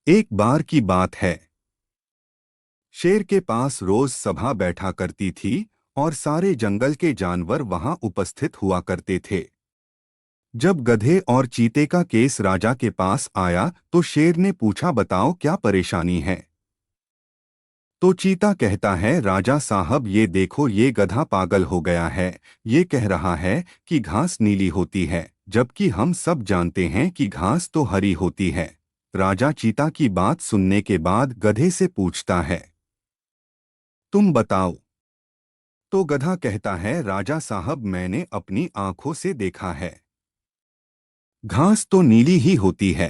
एक बार की बात है। शेर के पास रोज सभा बैठा करती थी और सारे जंगल के जानवर वहां उपस्थित हुआ करते थे। जब गधे और चीते का केस राजा के पास आया तो शेर ने पूछा, बताओ क्या परेशानी है। तो चीता कहता है, राजा साहब ये देखो, ये गधा पागल हो गया है। ये कह रहा है कि घास नीली होती है, जबकि हम सब जानते हैं कि घास तो हरी होती है। राजा चीता की बात सुनने के बाद गधे से पूछता है, तुम बताओ। तो गधा कहता है, राजा साहब मैंने अपनी आंखों से देखा है, घास तो नीली ही होती है।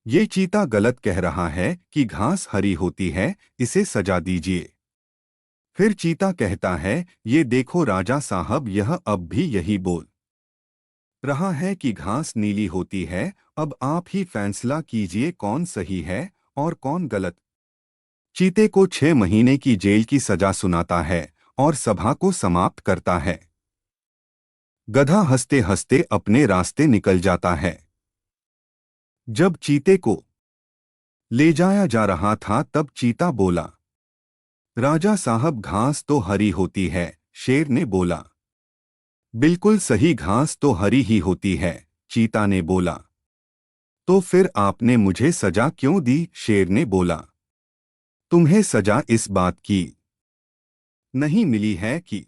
ये चीता गलत कह रहा है कि घास हरी होती है, इसे सजा दीजिए। फिर चीता कहता है, ये देखो राजा साहब, यह अब भी यही बोल रहा है कि घास नीली होती है। अब आप ही फैसला कीजिए कौन सही है और कौन गलत। चीते को 6 महीने की जेल की सजा सुनाता है और सभा को समाप्त करता है। गधा हंसते हंसते अपने रास्ते निकल जाता है। जब चीते को ले जाया जा रहा था तब चीता बोला, राजा साहब घास तो हरी होती है। शेर ने बोला, बिल्कुल सही, घास तो हरी ही होती है। चीता ने बोला, तो फिर आपने मुझे सजा क्यों दी। शेर ने बोला, तुम्हें सजा इस बात की नहीं मिली है कि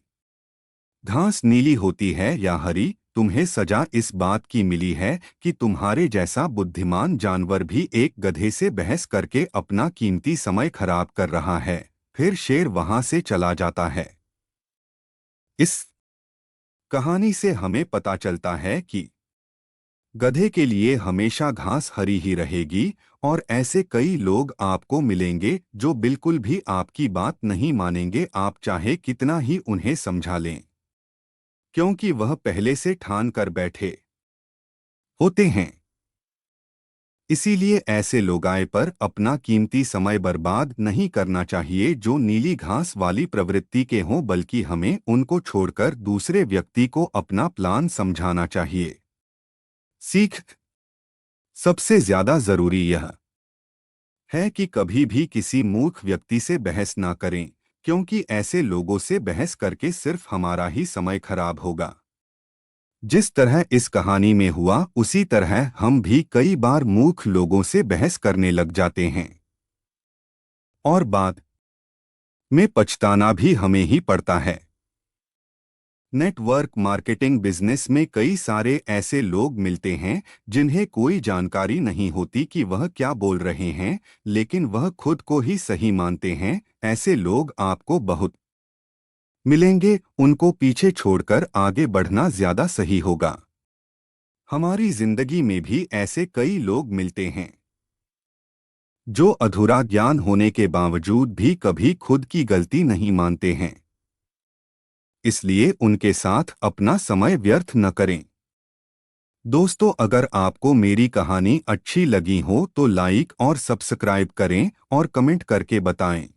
घास नीली होती है या हरी, तुम्हें सजा इस बात की मिली है कि तुम्हारे जैसा बुद्धिमान जानवर भी एक गधे से बहस करके अपना कीमती समय खराब कर रहा है। फिर शेर वहां से चला जाता है। इस कहानी से हमें पता चलता है कि गधे के लिए हमेशा घास हरी ही रहेगी और ऐसे कई लोग आपको मिलेंगे जो बिल्कुल भी आपकी बात नहीं मानेंगे, आप चाहे कितना ही उन्हें समझा लें, क्योंकि वह पहले से ठान कर बैठे होते हैं। इसीलिए ऐसे लोगाए पर अपना कीमती समय बर्बाद नहीं करना चाहिए जो नीली घास वाली प्रवृत्ति के हों, बल्कि हमें उनको छोड़कर दूसरे व्यक्ति को अपना प्लान समझाना चाहिए। सीख सबसे ज्यादा जरूरी यह है कि कभी भी किसी मूर्ख व्यक्ति से बहस ना करें, क्योंकि ऐसे लोगों से बहस करके सिर्फ हमारा ही समय खराब होगा। जिस तरह इस कहानी में हुआ उसी तरह हम भी कई बार मूर्ख लोगों से बहस करने लग जाते हैं और बाद में पछताना भी हमें ही पड़ता है। नेटवर्क मार्केटिंग बिजनेस में कई सारे ऐसे लोग मिलते हैं जिन्हें कोई जानकारी नहीं होती कि वह क्या बोल रहे हैं, लेकिन वह खुद को ही सही मानते हैं। ऐसे लोग आपको बहुत मिलेंगे, उनको पीछे छोड़कर आगे बढ़ना ज्यादा सही होगा। हमारी जिंदगी में भी ऐसे कई लोग मिलते हैं जो अधूरा ज्ञान होने के बावजूद भी कभी खुद की गलती नहीं मानते हैं, इसलिए उनके साथ अपना समय व्यर्थ न करें। दोस्तों, अगर आपको मेरी कहानी अच्छी लगी हो तो लाइक और सब्सक्राइब करें और कमेंट करके बताएं।